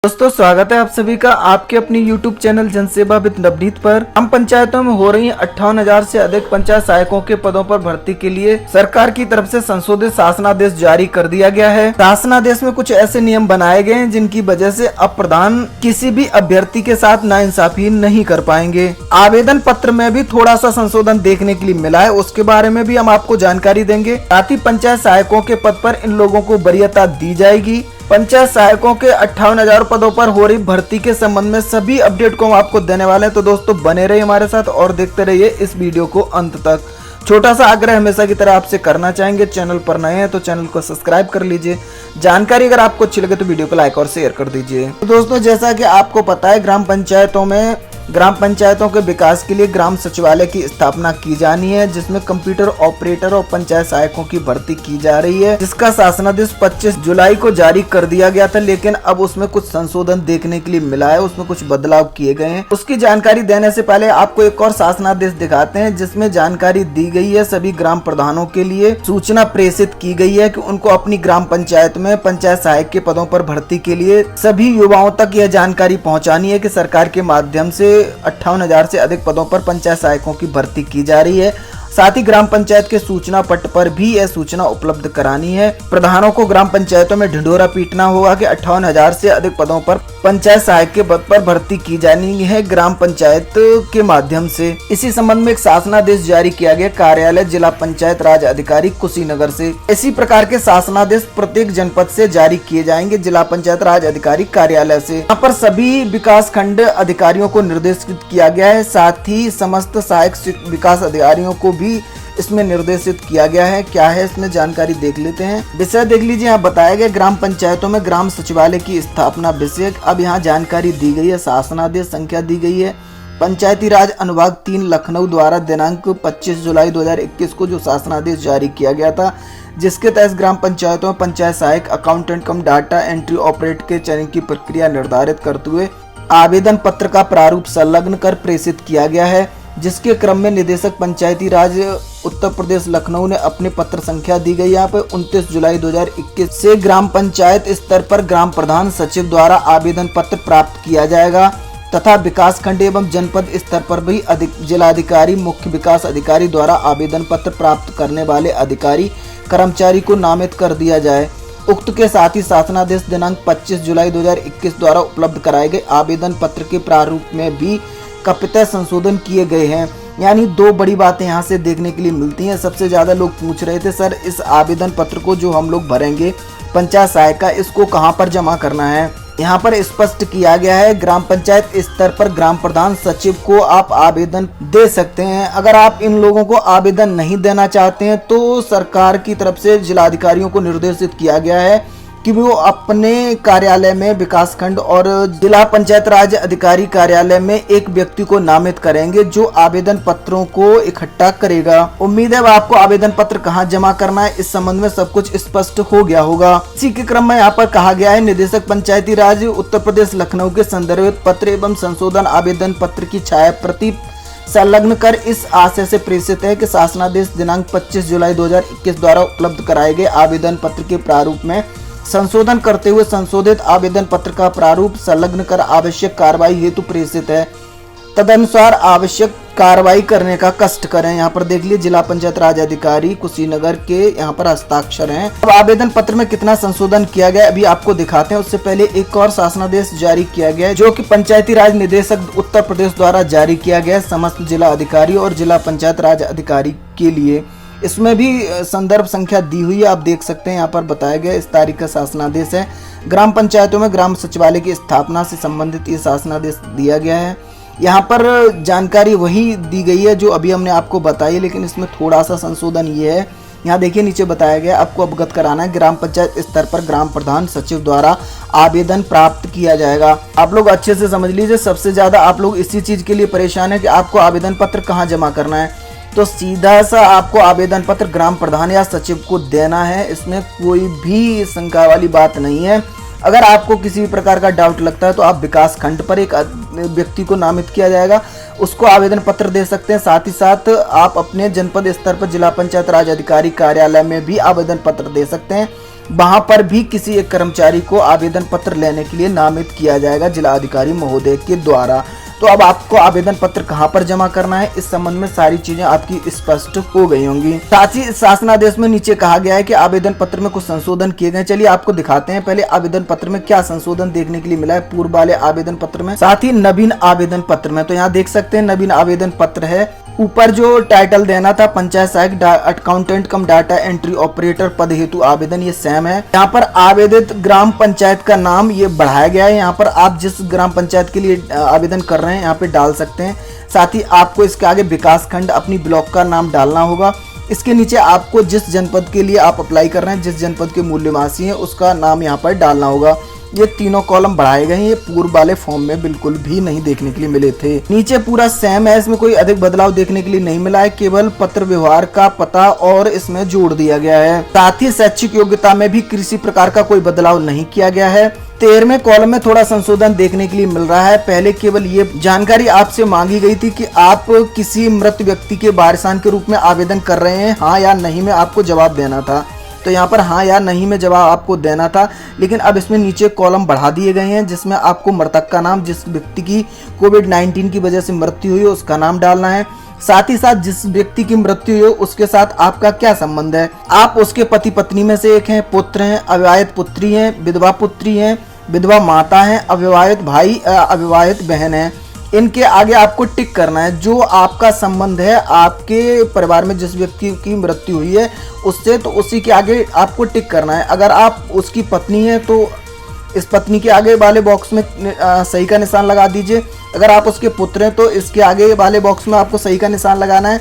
दोस्तों स्वागत है आप सभी का आपके अपनी YouTube चैनल जनसेवा विद नवनीत पर। हम पंचायतों में हो रही 58,000 से अधिक पंचायत सहायकों के पदों पर भर्ती के लिए सरकार की तरफ से संशोधित शासनादेश जारी कर दिया गया है। शासनादेश में कुछ ऐसे नियम बनाए गए हैं जिनकी वजह से अब प्रधान किसी भी अभ्यर्थी के साथ नाइंसाफी नहीं कर पाएंगे। आवेदन पत्र में भी थोड़ा सा संशोधन देखने के लिए मिला है, उसके बारे में भी हम आपको जानकारी देंगे। साथ ही पंचायत सहायकों के पद पर इन लोगों को वरीयता दी जाएगी। पंचायत सहायकों के 58,000 पदों पर हो रही भर्ती के संबंध में सभी अपडेट को हम आपको देने वाले हैं, तो दोस्तों बने रहिए हमारे साथ और देखते रहिए इस वीडियो को अंत तक। छोटा सा आग्रह हमेशा की तरह आपसे करना चाहेंगे, चैनल पर नए हैं तो चैनल को सब्सक्राइब कर लीजिए। जानकारी अगर आपको अच्छी लगे तो वीडियो को लाइक और शेयर कर दीजिए। तो दोस्तों जैसा कि आपको पता है ग्राम पंचायतों के विकास के लिए ग्राम सचिवालय की स्थापना की जानी है, जिसमें कंप्यूटर ऑपरेटर और पंचायत सहायकों की भर्ती की जा रही है, जिसका शासनादेश 25 जुलाई को जारी कर दिया गया था। लेकिन अब उसमें कुछ संशोधन देखने के लिए मिला है, उसमें कुछ बदलाव किए गए हैं। उसकी जानकारी देने से पहले आपको एक और शासनादेश दिखाते हैं, जिसमें जानकारी दी गई है सभी ग्राम प्रधानों के लिए सूचना प्रेषित की गई है कि उनको अपनी ग्राम पंचायत में पंचायत सहायक के पदों पर भर्ती के लिए सभी युवाओं तक यह जानकारी पहुंचानी है कि सरकार के माध्यम से 58,000 से अधिक पदों पर पंचायत सहायकों की भर्ती की जा रही है। साथ ही ग्राम पंचायत के सूचना पट पर भी यह सूचना उपलब्ध करानी है। प्रधानों को ग्राम पंचायतों में ढिंढोरा पीटना होगा कि 58,000 से अधिक पदों पर पंचायत सहायक के पद पर भर्ती की जानी है ग्राम पंचायत के माध्यम से। इसी संबंध में एक शासनादेश जारी किया गया कार्यालय जिला पंचायत राज अधिकारी कुशीनगर से। इसी प्रकार के शासनादेश प्रत्येक जनपद से जारी किए जाएंगे जिला पंचायत राज अधिकारी कार्यालय से। यहाँ पर सभी विकास खंड अधिकारियों को निर्देशित किया गया है, साथ ही समस्त सहायक विकास अधिकारियों को भी इसमें निर्देशित किया गया है। क्या है इसमें जानकारी देख लेते हैं। विषय देख लीजिए, यहाँ बताया गया ग्राम पंचायतों में ग्राम सचिवालय की स्थापना विषय। अब यहाँ जानकारी दी गई है, शासनादेश संख्या दी गई है। पंचायती राज अनुभाग 3 लखनऊ द्वारा दिनांक 25 जुलाई 2021 को जो शासनादेश जारी किया गया था, जिसके तहत ग्राम पंचायतों में पंचायत सहायक अकाउंटेंट कम डाटा एंट्री ऑपरेटर के चयन की प्रक्रिया निर्धारित करते हुए आवेदन पत्र का प्रारूप संलग्न कर प्रेषित किया गया है, जिसके क्रम में निदेशक पंचायती राज उत्तर प्रदेश लखनऊ ने अपने पत्र संख्या दी गई। यहाँ पे 29 जुलाई 2021 से ग्राम पंचायत स्तर पर ग्राम प्रधान सचिव द्वारा आवेदन पत्र प्राप्त किया जाएगा तथा विकास खंड एवं जनपद स्तर पर भी जिलाधिकारी मुख्य विकास अधिकारी द्वारा आवेदन पत्र प्राप्त करने वाले अधिकारी कर्मचारी को नामित कर दिया जाए। उक्त के साथ ही शासनादेश दिनांक 25 जुलाई 2021 द्वारा उपलब्ध कराए गए आवेदन पत्र के प्रारूप में भी कपिता संशोधन किए गए हैं। यानी दो बड़ी बातें यहाँ से देखने के लिए मिलती हैं। सबसे ज्यादा लोग पूछ रहे थे सर इस आवेदन पत्र को जो हम लोग भरेंगे पंचायत सहायक का, इसको कहाँ पर जमा करना है। यहाँ पर स्पष्ट किया गया है ग्राम पंचायत स्तर पर ग्राम प्रधान सचिव को आप आवेदन दे सकते हैं। अगर आप इन लोगों को आवेदन नहीं देना चाहते हैं तो सरकार की तरफ से जिलाधिकारियों को निर्देशित किया गया है कि वो अपने कार्यालय में विकास खंड और जिला पंचायत राज अधिकारी कार्यालय में एक व्यक्ति को नामित करेंगे जो आवेदन पत्रों को इकट्ठा करेगा। उम्मीद है आपको आवेदन पत्र कहाँ जमा करना है इस संबंध में सब कुछ स्पष्ट हो गया होगा। इसी के क्रम में यहाँ पर कहा गया है निदेशक पंचायती राज उत्तर प्रदेश लखनऊ के संदर्भित पत्र एवं संशोधन आवेदन पत्र की छाया प्रति संलग्न कर इस आशय से प्रेषित है कि शासनादेश दिनांक 25 जुलाई 2021 द्वारा उपलब्ध कराए गए आवेदन पत्र के प्रारूप में संशोधन करते हुए संशोधित आवेदन पत्र का प्रारूप संलग्न कर आवश्यक कार्रवाई हेतु प्रेषित है। तदनुसार आवश्यक कार्रवाई करने का कष्ट करें। यहाँ पर देख लीजिए जिला पंचायत राज अधिकारी कुशीनगर के यहाँ पर हस्ताक्षर हैं। अब आवेदन पत्र में कितना संशोधन किया गया अभी आपको दिखाते हैं। उससे पहले एक और शासनादेश जारी किया गया है जो कि पंचायती राज निदेशक उत्तर प्रदेश द्वारा जारी किया गया है समस्त जिला अधिकारी और जिला पंचायत राज अधिकारी के लिए। इसमें भी संदर्भ संख्या दी हुई है, आप देख सकते हैं। यहाँ पर बताया गया इस तारीख का शासनादेश है। ग्राम पंचायतों में ग्राम सचिवालय की स्थापना से संबंधित ये शासनादेश दिया गया है। यहाँ पर जानकारी वही दी गई है जो अभी हमने आपको बताई, लेकिन इसमें थोड़ा सा संशोधन ये है। यहाँ देखिए नीचे बताया गया आपको अवगत कराना है ग्राम पंचायत स्तर पर ग्राम प्रधान सचिव द्वारा आवेदन प्राप्त किया जाएगा। आप लोग अच्छे से समझ लीजिए, सबसे ज्यादा आप लोग इसी चीज के लिए परेशान है कि आपको आवेदन पत्र कहाँ जमा करना है। तो सीधा सा आपको आवेदन पत्र ग्राम प्रधान या सचिव को देना है, इसमें कोई भी शंका वाली बात नहीं है। अगर आपको किसी भी प्रकार का डाउट लगता है तो आप विकास खंड पर एक व्यक्ति को नामित किया जाएगा, उसको आवेदन पत्र दे सकते हैं। साथ ही साथ आप अपने जनपद स्तर पर जिला पंचायत राज अधिकारी कार्यालय में भी आवेदन पत्र दे सकते हैं। वहां पर भी किसी एक कर्मचारी को आवेदन पत्र लेने के लिए नामित किया जाएगा जिला अधिकारी महोदय के द्वारा। तो अब आपको आवेदन पत्र कहां पर जमा करना है, इस संबंध में सारी चीजें आपकी स्पष्ट हो गई होंगी। साथ ही शासनादेश में नीचे कहा गया है कि आवेदन पत्र में कुछ संशोधन किए गए। चलिए आपको दिखाते हैं पहले आवेदन पत्र में क्या संशोधन देखने के लिए मिला है पूर्व वाले आवेदन पत्र में, साथ ही नवीन आवेदन पत्र में। तो यहाँ देख सकते हैं नवीन आवेदन पत्र है। ऊपर जो टाइटल देना था पंचायत सहायक अकाउंटेंट कम डाटा एंट्री ऑपरेटर पद हेतु आवेदन, ये सेम है। यहाँ पर आवेदित ग्राम पंचायत का नाम ये बढ़ाया गया है। यहाँ पर आप जिस ग्राम पंचायत के लिए आवेदन कर रहे हैं यहाँ पे डाल सकते हैं। साथ ही आपको इसके आगे विकास खंड अपनी ब्लॉक का नाम डालना होगा। इसके नीचे आपको जिस जनपद के लिए आप अप्लाई कर रहे हैं, जिस जनपद के मूल्यवासी हैं, उसका नाम यहाँ पर डालना होगा। ये तीनों कॉलम बढ़ाए गए हैं, ये पूर्व वाले फॉर्म में बिल्कुल भी नहीं देखने के लिए मिले थे। नीचे पूरा सेम है, इसमें कोई अधिक बदलाव देखने के लिए नहीं मिला है, केवल पत्र व्यवहार का पता और इसमें जोड़ दिया गया है। साथ ही शैक्षिक योग्यता में भी किसी प्रकार का कोई बदलाव नहीं किया गया है। 13वें कॉलम में थोड़ा संशोधन देखने के लिए मिल रहा है। पहले केवल ये जानकारी आपसे मांगी गई थी कि आप किसी मृत व्यक्ति के वारिसान के रूप में आवेदन कर रहे हैं, हाँ या नहीं में आपको जवाब देना था। तो यहाँ पर हाँ या नहीं में जवाब आपको देना था, लेकिन अब इसमें नीचे कॉलम बढ़ा दिए गए हैं जिसमें आपको मृतक का नाम, जिस व्यक्ति की कोविड-19 की वजह से मृत्यु हुई उसका नाम डालना है। साथ ही साथ जिस व्यक्ति की मृत्यु हुई उसके साथ आपका क्या संबंध है, आप उसके पति पत्नी में से एक हैं, पुत्र हैं, अविवाहित पुत्री हैं, विधवा पुत्री हैं, विधवा माता है, अविवाहित भाई, अविवाहित बहन है। इनके आगे आपको टिक करना है। जो आपका संबंध है आपके परिवार में जिस व्यक्ति की मृत्यु हुई है उससे, तो उसी के आगे आपको टिक करना है। अगर आप उसकी पत्नी है तो इस पत्नी के आगे वाले बॉक्स में सही का निशान लगा दीजिए। अगर आप उसके पुत्र हैं तो इसके आगे वाले बॉक्स में आपको सही का निशान लगाना है।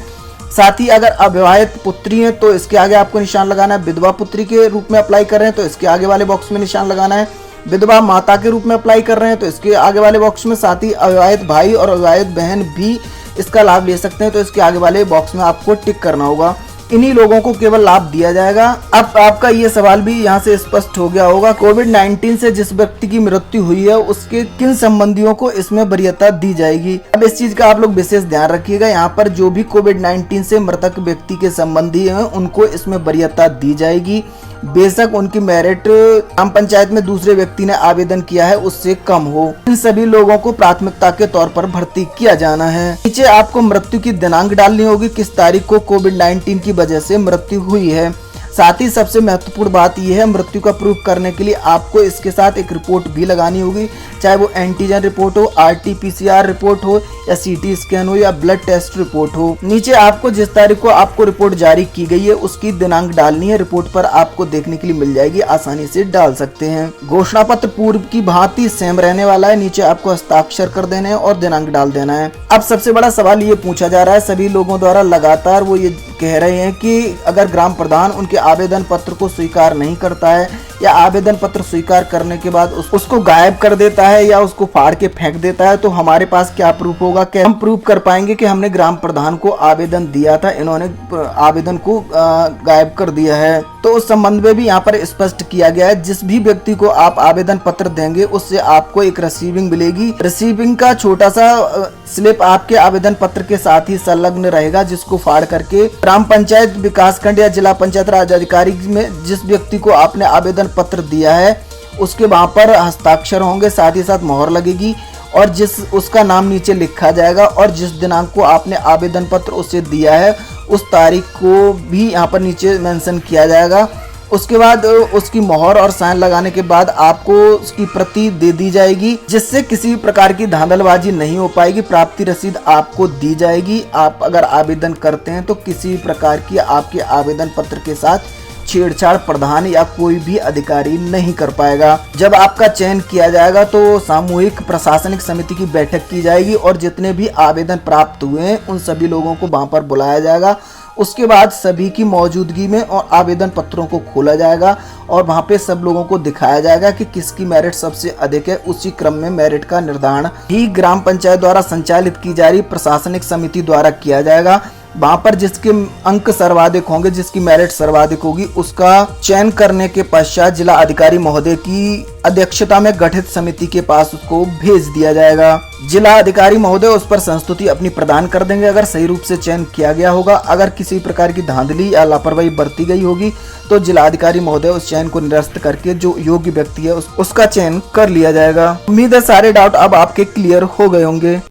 साथ ही अगर अविवाहित पुत्री है तो इसके आगे आपको निशान लगाना है। विधवा पुत्री के रूप में अप्लाई कर रहे हैं तो इसके आगे वाले बॉक्स में निशान लगाना है। विधवा माता के रूप में अप्लाई कर रहे हैं तो इसके आगे वाले बॉक्स में, साथ ही अविवाहित भाई और अविवाहित बहन भी इसका लाभ ले सकते हैं तो इसके आगे वाले बॉक्स में आपको टिक करना होगा। इन्हीं लोगों को केवल लाभ दिया जाएगा। अब आपका ये सवाल भी यहाँ से स्पष्ट हो गया होगा, कोविड-19 से जिस व्यक्ति की मृत्यु हुई है उसके किन संबंधियों को इसमें वरीयता दी जाएगी। अब इस चीज का आप लोग विशेष ध्यान रखिएगा। यहाँ पर जो भी कोविड-19 से मृतक व्यक्ति के संबंधी हैं उनको इसमें वरीयता दी जाएगी, बेशक उनकी मेरिट ग्राम पंचायत में दूसरे व्यक्ति ने आवेदन किया है उससे कम हो। इन सभी लोगों को प्राथमिकता के तौर पर भर्ती किया जाना है। नीचे आपको मृत्यु की दिनांक डालनी होगी, किस तारीख को कोविड-19 की वजह से मृत्यु हुई है। साथ ही सबसे महत्वपूर्ण बात यह है, मृत्यु का प्रूफ करने के लिए आपको इसके साथ एक रिपोर्ट भी लगानी होगी, चाहे वो एंटीजन रिपोर्ट हो, RT-PCR रिपोर्ट हो या CT स्कैन हो या ब्लड टेस्ट रिपोर्ट हो। नीचे आपको जिस तारीख को आपको रिपोर्ट जारी की गई है उसकी दिनांक डालनी है। रिपोर्ट पर आपको देखने के लिए मिल जाएगी, आसानी से डाल सकते हैं। घोषणा पत्र पूर्व की भांति सेम रहने वाला है, नीचे आपको हस्ताक्षर कर देने हैं और दिनांक डाल देना है। अब सबसे बड़ा सवाल ये पूछा जा रहा है सभी लोगों द्वारा लगातार, वो ये कह रहे हैं कि अगर ग्राम प्रधान उनके आवेदन पत्र को स्वीकार नहीं करता है या आवेदन पत्र स्वीकार करने के बाद उसको गायब कर देता है या उसको फाड़ के फेंक देता है तो हमारे पास क्या प्रूफ होगा, क्या हम प्रूफ कर पाएंगे कि हमने ग्राम प्रधान को आवेदन दिया था, इन्होंने आवेदन को गायब कर दिया है। तो उस संबंध में भी यहाँ पर स्पष्ट किया गया है, जिस भी व्यक्ति को आप आवेदन पत्र देंगे उससे आपको एक रिसीविंग मिलेगी। रिसीविंग का छोटा सा स्लिप आपके आवेदन पत्र के साथ ही संलग्न रहेगा, जिसको फाड़ करके ग्राम पंचायत विकास खंड या जिला पंचायत राज अधिकारी में जिस व्यक्ति को आपने आवेदन पत्र दिया है उसके वहां पर हस्ताक्षर होंगे, साथ ही साथ मोहर लगेगी और जिस उसका नाम नीचे लिखा जाएगा और जिस दिनांक को आपने आवेदन पत्र उसे दिया है उस तारीख को भी यहाँ पर नीचे मेंशन किया जाएगा। उसके बाद उसकी मोहर और साइन लगाने के बाद आपको उसकी प्रति दे दी जाएगी, जिससे किसी प्रकार की धांधलबाजी नहीं हो पाएगी। प्राप्ति रसीद आपको दी जाएगी। आप अगर आवेदन करते हैं तो किसी प्रकार की आपके आवेदन पत्र के साथ छेड़छाड़ प्रधान या कोई भी अधिकारी नहीं कर पाएगा। जब आपका चयन किया जाएगा तो सामूहिक प्रशासनिक समिति की बैठक की जाएगी और जितने भी आवेदन प्राप्त हुए हैं उन सभी लोगों को वहां पर बुलाया जाएगा। उसके बाद सभी की मौजूदगी में और आवेदन पत्रों को खोला जाएगा और वहां पे सब लोगों को दिखाया जाएगा कि किसकी मेरिट सबसे अधिक है। उसी क्रम में मेरिट का निर्धारण ही ग्राम पंचायत द्वारा संचालित की जा रही प्रशासनिक समिति द्वारा किया जाएगा। वहां पर जिसके अंक सर्वाधिक होंगे, जिसकी मेरिट सर्वाधिक होगी, उसका चयन करने के पश्चात जिला अधिकारी महोदय की अध्यक्षता में गठित समिति के पास उसको भेज दिया जाएगा। जिला अधिकारी महोदय उस पर संस्तुति अपनी प्रदान कर देंगे अगर सही रूप से चयन किया गया होगा। अगर किसी प्रकार की धांधली या लापरवाही बरती गई होगी तो जिला अधिकारी महोदय उस चयन को निरस्त करके जो योग्य व्यक्ति है उसका चयन कर लिया जाएगा। उम्मीद है सारे डाउट अब आपके क्लियर हो गए होंगे।